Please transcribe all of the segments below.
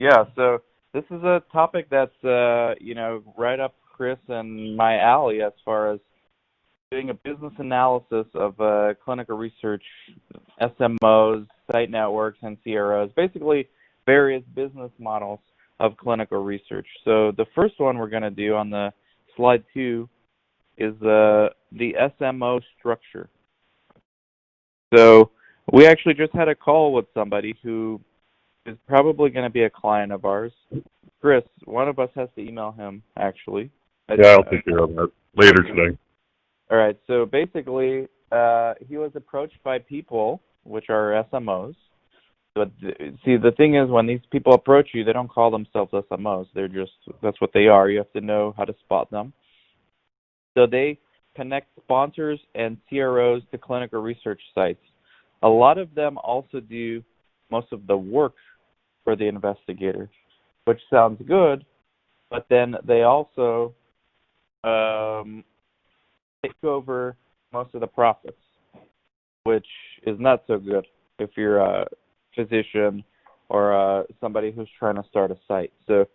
Yeah, so this is a topic that's right up Chris and my alley as far as doing a business analysis of clinical research, SMOs, site networks, and CROs, basically various business models of clinical research. So the first one we're going to do on the slide 2 is the SMO structure. So we actually just had a call with somebody who is probably going to be a client of ours. Chris, one of us has to email him, actually. Yeah, I'll take care of that later today. All right, so basically, he was approached by people, which are SMOs. But see, the thing is, when these people approach you, they don't call themselves SMOs. That's what they are. You have to know how to spot them. So they connect sponsors and CROs to clinical research sites. A lot of them also do most of the work for the investigator, which sounds good, but then they also take over most of the profits, which is not so good if you're a physician or somebody who's trying to start a site. So,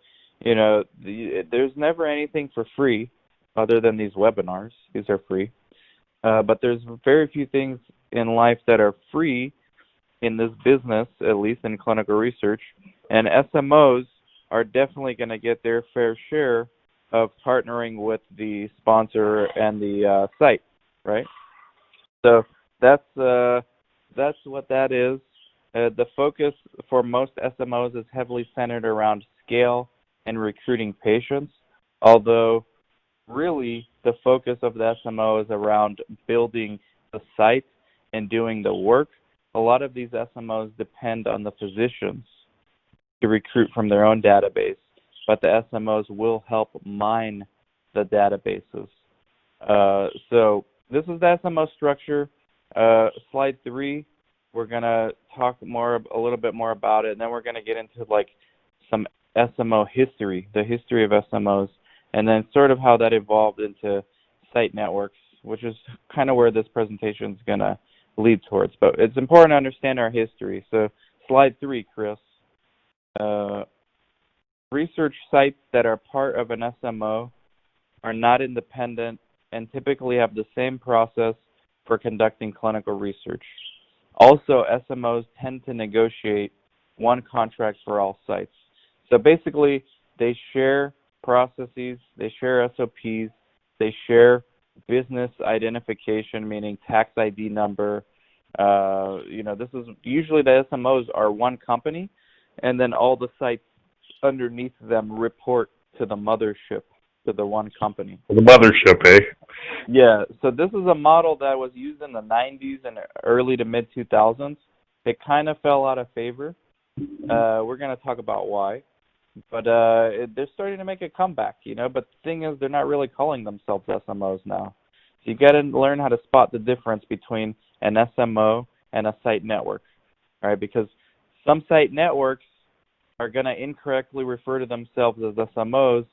there's never anything for free other than these webinars. These are free. But there's very few things in life that are free in this business, at least in clinical research. And SMOs are definitely going to get their fair share of partnering with the sponsor and the site, right? So that's what that is. The focus for most SMOs is heavily centered around scale and recruiting patients, although really the focus of the SMO is around building the site and doing the work. A lot of these SMOs depend on the physicians to recruit from their own database, but the SMOs will help mine the databases. So this is the SMO structure. Slide 3, we're going to talk a little bit more about it, and then we're going to get into some SMO history, the history of SMOs, and then sort of how that evolved into site networks, which is kind of where this presentation is going to lead towards. But it's important to understand our history. So slide 3, Chris. Research sites that are part of an SMO are not independent and typically have the same process for conducting clinical research. Also, SMOs tend to negotiate one contract for all sites. So basically, they share processes, they share SOPs, they share business identification, meaning tax ID number. This is usually the SMOs are one company, and then all the sites underneath them report to the mothership, to the one company. The mothership, eh? Yeah, so this is a model that was used in the 90s and early to mid-2000s. It kind of fell out of favor. We're going to talk about why. But they're starting to make a comeback, But the thing is, they're not really calling themselves SMOs now. So you got to learn how to spot the difference between an SMO and a site network, right? Because some site networks are going to incorrectly refer to themselves as SMOs,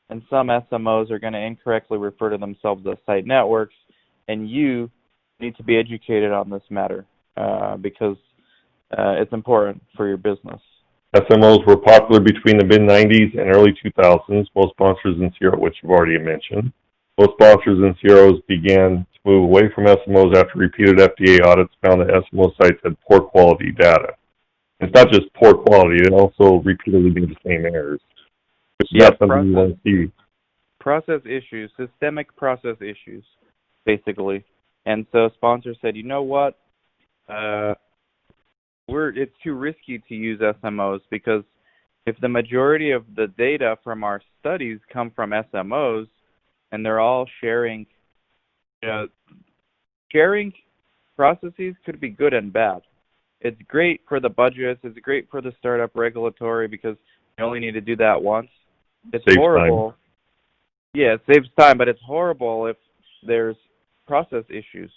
and some SMOs are going to incorrectly refer to themselves as site networks, and you need to be educated on this matter because it's important for your business. SMOs were popular between the mid-90s and early 2000s. Most sponsors and CROs, which you've already mentioned. Most sponsors and CROs began to move away from SMOs after repeated FDA audits found that SMO sites had poor quality data. It's not just poor quality, it also repeatedly made the same errors. Which is not something you want to see. Process issues, systemic process issues, basically. And so sponsors said, you know what? It's too risky to use SMOs because if the majority of the data from our studies come from SMOs and they're all sharing processes could be good and bad. It's great for the budgets. It's great for the startup regulatory because you only need to do that once. It's saves horrible. Time. Yeah, it saves time, but it's horrible if there's process issues,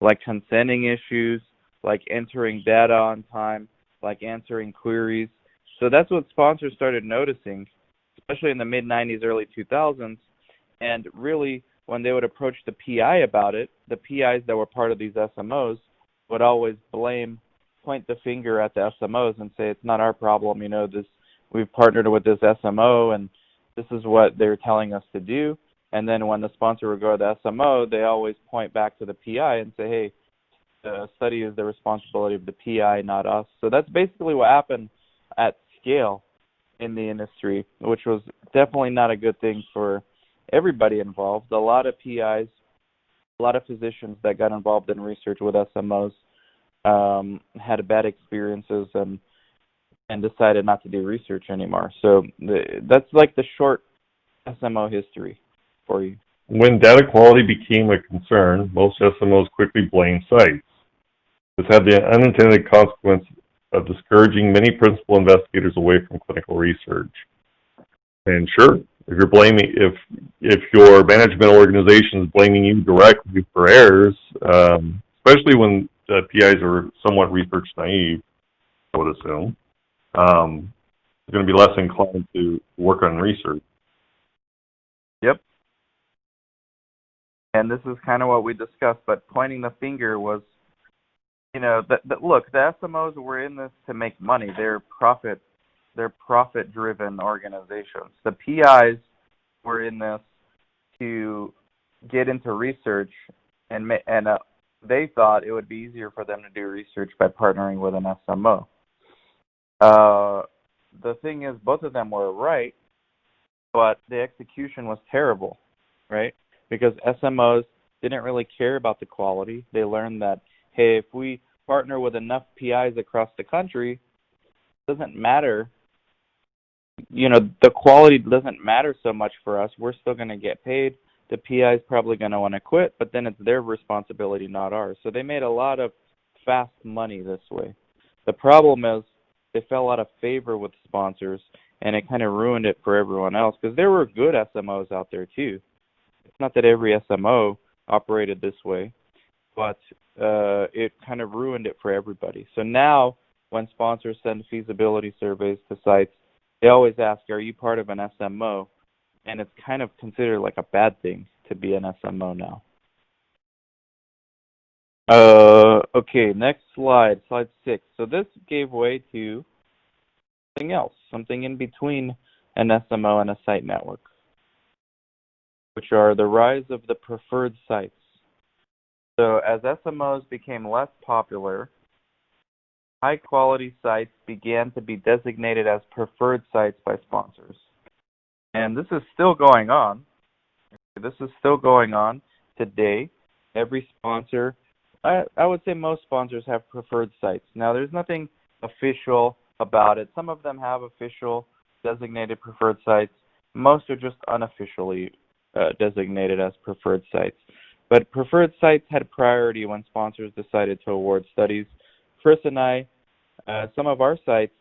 like consenting issues, like entering data on time, like answering queries. So that's what sponsors started noticing, especially in the mid-90s, early 2000s. And really, when they would approach the PI about it, the PIs that were part of these SMOs would always point the finger at the SMOs and say, it's not our problem, we've partnered with this SMO, and this is what they're telling us to do. And then when the sponsor would go to the SMO, they always point back to the PI and say, hey, the study is the responsibility of the PI, not us. So that's basically what happened at scale in the industry, which was definitely not a good thing for everybody involved. A lot of PIs, a lot of physicians that got involved in research with SMOs had bad experiences and decided not to do research anymore. So that's like the short SMO history for you. When data quality became a concern, most SMOs quickly blamed sites. This had the unintended consequence of discouraging many principal investigators away from clinical research. And sure, if you're blaming, if your management organization is blaming you directly for errors, especially when PIs are somewhat research naive, I would assume, they're going to be less inclined to work on research. Yep. And this is kind of what we discussed, but pointing the finger was, look, the SMOs were in this to make money. They're profit-driven organizations. The PIs were in this to get into research, and they thought it would be easier for them to do research by partnering with an SMO. The thing is, both of them were right, but the execution was terrible, right? Because SMOs didn't really care about the quality. They learned that, hey, if we partner with enough PIs across the country, it doesn't matter. The quality doesn't matter so much for us. We're still going to get paid. The PI is probably going to want to quit, but then it's their responsibility, not ours. So they made a lot of fast money this way. The problem is they fell out of favor with sponsors, and it kind of ruined it for everyone else, because there were good SMOs out there too. It's not that every SMO operated this way, but it kind of ruined it for everybody. So now when sponsors send feasibility surveys to sites, they always ask, are you part of an SMO? And it's kind of considered like a bad thing to be an SMO now. Okay, next slide 6. So this gave way to something else, something in between an SMO and a site network, which are the rise of the preferred sites. So as SMOs became less popular, high-quality sites began to be designated as preferred sites by sponsors. And this is still going on. This is still going on today. Every sponsor, I would say most sponsors have preferred sites. Now, there's nothing official about it. Some of them have official designated preferred sites. Most are just unofficially designated as preferred sites. But preferred sites had priority when sponsors decided to award studies. Chris and I, some of our sites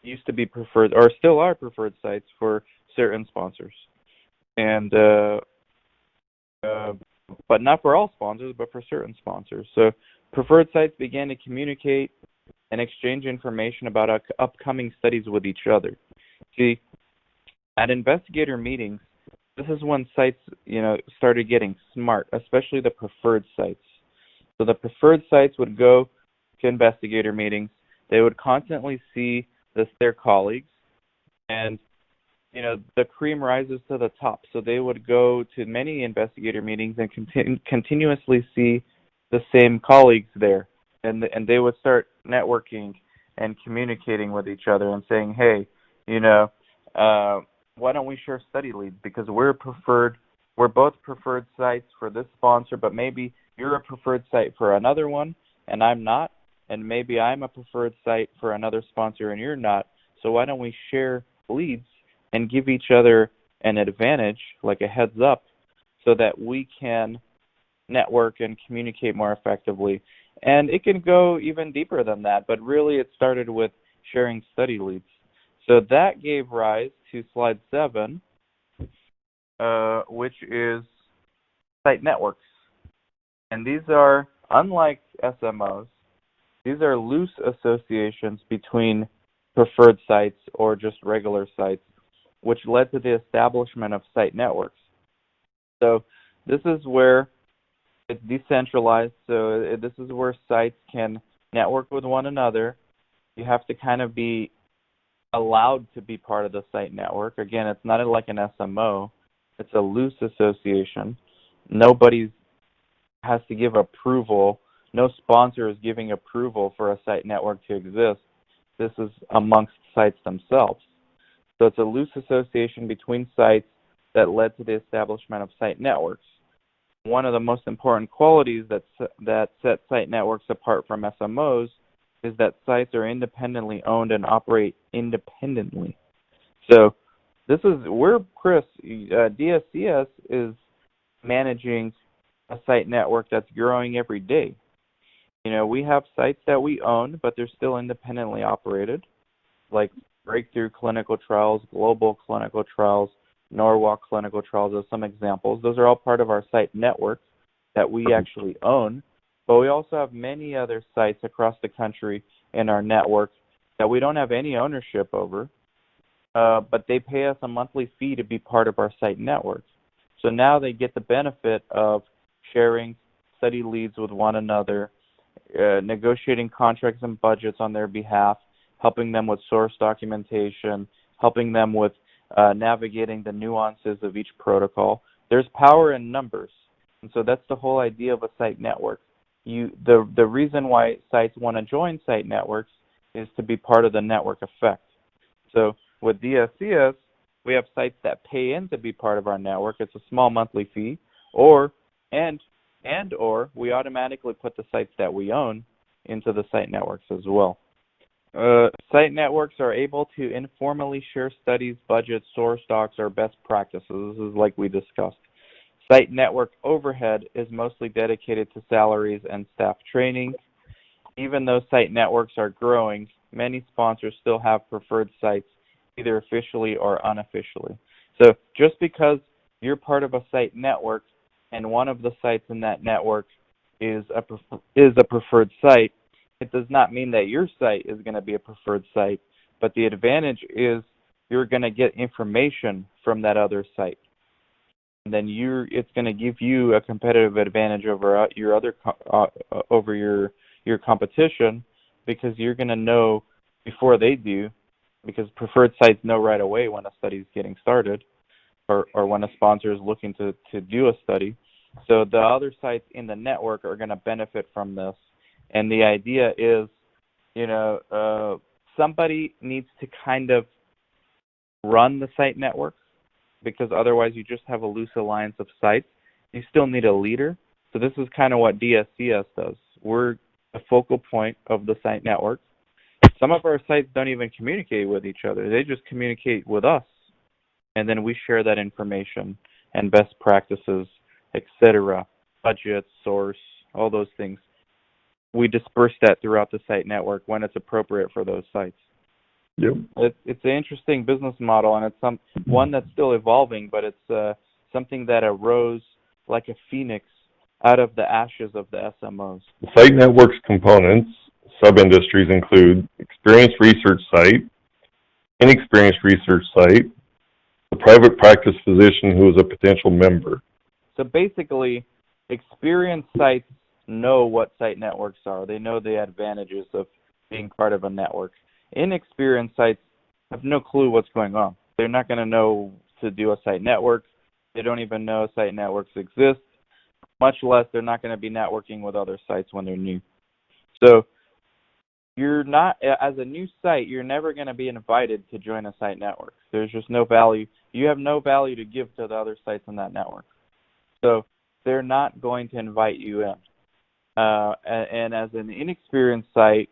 used to be preferred, or still are preferred sites for certain sponsors. And but not for all sponsors, but for certain sponsors. So preferred sites began to communicate and exchange information about upcoming studies with each other. See, at investigator meetings, this is when sites, started getting smart, especially the preferred sites. So the preferred sites would go to investigator meetings. They would constantly see their colleagues, and the cream rises to the top. So they would go to many investigator meetings and continuously see the same colleagues there, and they would start networking and communicating with each other and saying, hey, why don't we share study leads, because we're both preferred sites for this sponsor, but maybe you're a preferred site for another one and I'm not, and maybe I'm a preferred site for another sponsor and you're not. So why don't we share leads and give each other an advantage, like a heads up, so that we can network and communicate more effectively. And it can go even deeper than that, but really it started with sharing study leads. So that gave rise to slide 7, which is site networks. And these are, unlike SMOs, these are loose associations between preferred sites or just regular sites, which led to the establishment of site networks. So this is where it's decentralized. So this is where sites can network with one another. You have to kind of be allowed to be part of the site network. Again, it's not like an SMO. It's a loose association. Nobody has to give approval. No sponsor is giving approval for a site network to exist. This is amongst sites themselves. So it's a loose association between sites that led to the establishment of site networks. One of the most important qualities that set site networks apart from SMOs is that sites are independently owned and operate independently. So this is where DSCS is managing a site network that's growing every day. You know, we have sites that we own, but they're still independently operated, like Breakthrough Clinical Trials, Global Clinical Trials, Norwalk Clinical Trials are some examples. Those are all part of our site network that we actually own, but we also have many other sites across the country in our network that we don't have any ownership over, but they pay us a monthly fee to be part of our site network. So now they get the benefit of sharing study leads with one another, negotiating contracts and budgets on their behalf, helping them with source documentation, helping them with navigating the nuances of each protocol. There's power in numbers, and so that's the whole idea of a site network. The reason why sites want to join site networks is to be part of the network effect. So with DSCS, we have sites that pay in to be part of our network. It's a small monthly fee, or we automatically put the sites that we own into the site networks as well. Site networks are able to informally share studies, budgets, source docs, or best practices. This is like we discussed. Site network overhead is mostly dedicated to salaries and staff training. Even though site networks are growing, many sponsors still have preferred sites, either officially or unofficially. So just because you're part of a site network and one of the sites in that network is a preferred site, it does not mean that your site is going to be a preferred site, but the advantage is you're going to get information from that other site. And then it's going to give you a competitive advantage over your competition, because you're going to know before they do, because preferred sites know right away when a study is getting started or when a sponsor is looking to do a study. So the other sites in the network are going to benefit from this. And the idea is, somebody needs to kind of run the site network, because otherwise you just have a loose alliance of sites. You still need a leader. So this is kind of what DSCS does. We're the focal point of the site network. Some of our sites don't even communicate with each other. They just communicate with us. And then we share that information and best practices, etc., budget, source, all those things. We disperse that throughout the site network when it's appropriate for those sites. Yep. It's an interesting business model, and it's one that's still evolving, but it's something that arose like a phoenix out of the ashes of the SMOs. The site network's components, sub-industries, include experienced research site, inexperienced research site, the private practice physician who is a potential member. So basically, experienced sites know what site networks are. They know the advantages of being part of a network. Inexperienced sites have no clue what's going on. They're not going to know to do a site network. They don't even know site networks exist, much less they're not going to be networking with other sites when they're new. So you're not, as a new site, you're never going to be invited to join a site network. There's just no value. You have no value to give to the other sites in that network. So they're not going to invite you in. And as an inexperienced site,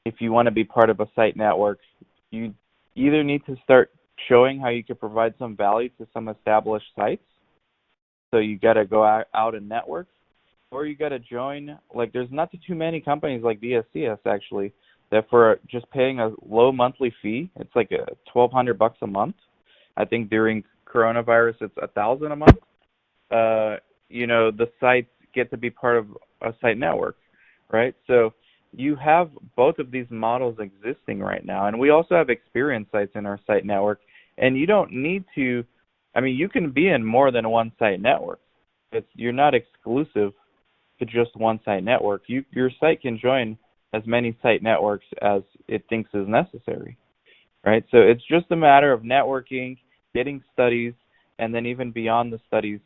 if you want to be part of a site network, you either need to start showing how you can provide some value to some established sites. So you got to go out and network, or you got to join. Like, there's not too many companies like DSCS actually that for just paying a low monthly fee, it's like $1,200 a month. I think during coronavirus it's $1,000 a month. The sites get to be part of a site network, right? So you have both of these models existing right now, and we also have experienced sites in our site network, and you don't need to, you can be in more than one site network. You're not exclusive to just one site network. Your site can join as many site networks as it thinks is necessary. right? So it's just a matter of networking, getting studies, and then even beyond the studies,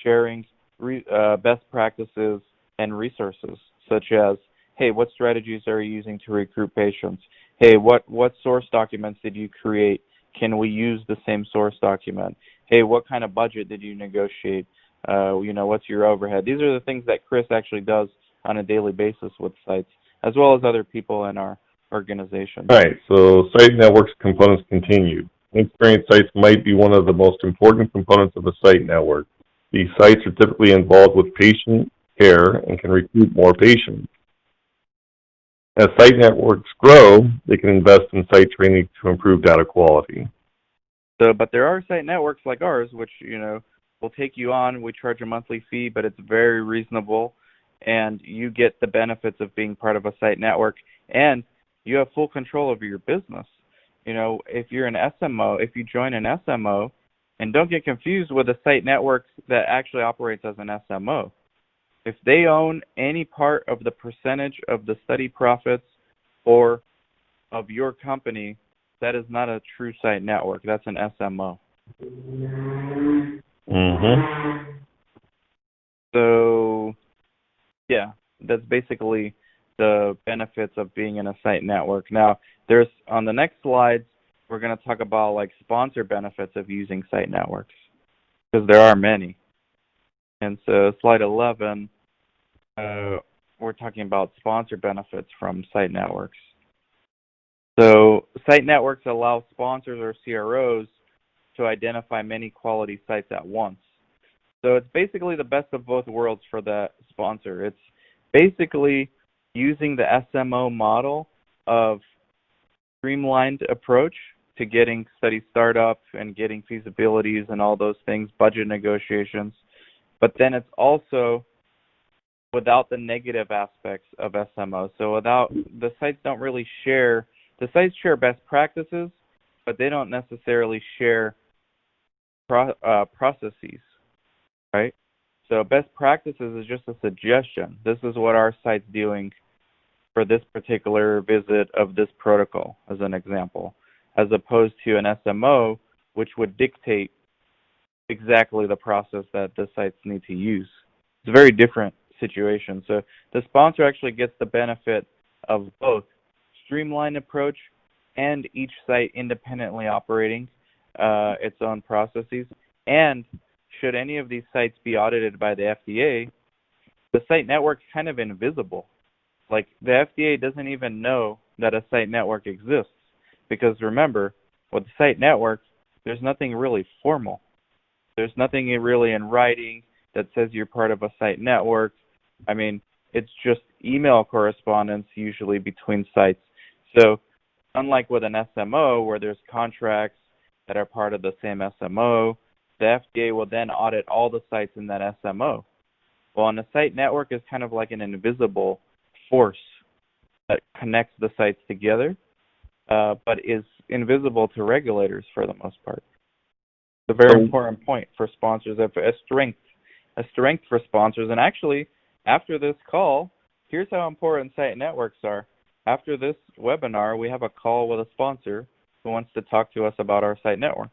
sharing best practices and resources, such as, hey, what strategies are you using to recruit patients? Hey, what source documents did you create? Can we use the same source document? Hey, what kind of budget did you negotiate? What's your overhead? These are the things that Chris actually does on a daily basis with sites, as well as other people in our organization. All right, so site networks components continued. Experienced sites might be one of the most important components of a site network. These sites are typically involved with patient care and can recruit more patients. As site networks grow, they can invest in site training to improve data quality. But there are site networks like ours, which, will take you on. We charge a monthly fee, but it's very reasonable, and you get the benefits of being part of a site network, and you have full control over your business. If you're an SMO, if you join an SMO, and don't get confused with a site network that actually operates as an SMO. If they own any part of the percentage of the study profits or of your company, that is not a true site network. That's an SMO. Mm-hmm. So, yeah, that's basically the benefits of being in a site network. Now, there's on the next slides, we're going to talk about like sponsor benefits of using site networks, because there are many. And so slide 11, we're talking about sponsor benefits from site networks. So site networks allow sponsors or CROs to identify many quality sites at once. So it's basically the best of both worlds for the sponsor. It's basically using the SMO model of streamlined approach to getting study startup and getting feasibilities and all those things, budget negotiations. But then it's also without the negative aspects of SMO. So without, the sites don't really share, the sites share best practices, but they don't necessarily share processes, right? So best practices is just a suggestion. This is what our site's doing for this particular visit of this protocol, as an example, as opposed to an SMO, which would dictate exactly the process that the sites need to use. It's a very different situation. So the sponsor actually gets the benefit of both streamlined approach and each site independently operating its own processes. And should any of these sites be audited by the FDA, the site network's kind of invisible. Like, the FDA doesn't even know that a site network exists, because remember, with the site network, there's nothing really formal. There's nothing really in writing that says you're part of a site network. I mean, it's just email correspondence usually between sites. So unlike with an SMO where there's contracts that are part of the same SMO, the FDA will then audit all the sites in that SMO. Well, and a site network is kind of like an invisible force that connects the sites together, but is invisible to regulators for the most part. It's a very important point for sponsors, a strength for sponsors. And actually, after this call, here's how important site networks are. After this webinar, we have a call with a sponsor who wants to talk to us about our site network.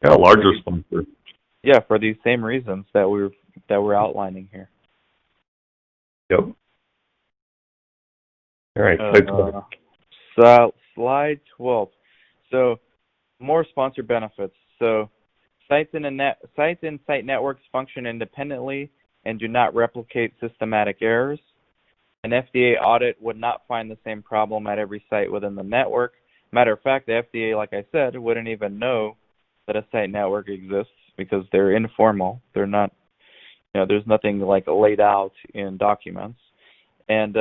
Yeah, a larger sponsor. Yeah, for these same reasons that we're outlining here. Yep. All right, slide 12. So more sponsor benefits. So sites in site networks function independently and do not replicate systematic errors. An FDA audit would not find the same problem at every site within the network. Matter of fact, the FDA, like I said, wouldn't even know that a site network exists because they're informal. They're not, there's nothing like laid out in documents. And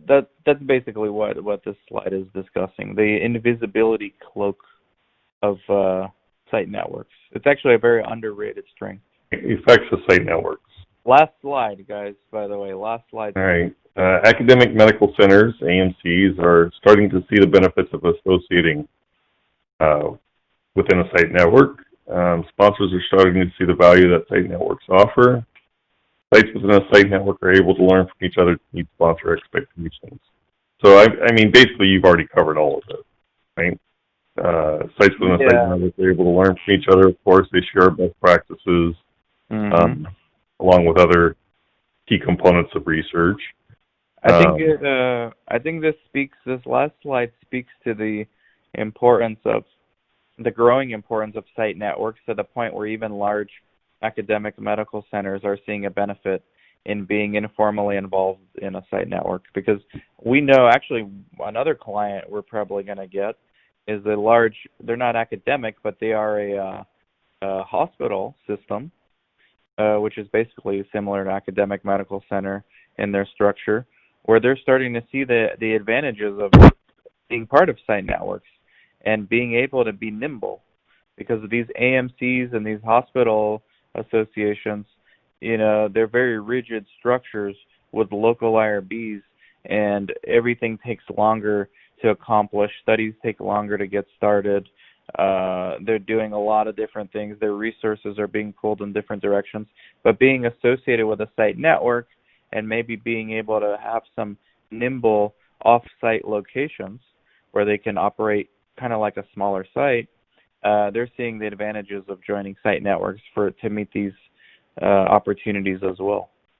that's basically what this slide is discussing, the invisibility cloak of site networks. It's actually a very underrated strength. Effects of site networks. Last slide, guys, by the way. Last slide. All right. Academic medical centers, AMCs, are starting to see the benefits of associating within a site network. Sponsors are starting to see the value that site networks offer. Sites within a site network are able to learn from each other to meet sponsor expectations. So I mean, basically, you've already covered all of it, right? Sites within a site Yeah. network are able to learn from each other. Of course, they share best practices, Mhm. um, along with other key components of research. Um, I think this last slide speaks to the importance of the growing importance of site networks to the point where even large academic medical centers are seeing a benefit in being informally involved in a site network, because we know actually another client we're probably going to get is a large, they're not academic, but they are a hospital system, which is basically similar to academic medical center in their structure, where they're starting to see the advantages of being part of site networks and being able to be nimble, because of these AMCs and these hospital associations, they're very rigid structures with local IRBs, and everything takes longer to accomplish. Studies take longer to get started. They're doing a lot of different things. Their resources are being pulled in different directions. But being associated with a site network and maybe being able to have some nimble off-site locations where they can operate kind of like a smaller site, they're seeing the advantages of joining site networks to meet these opportunities as well.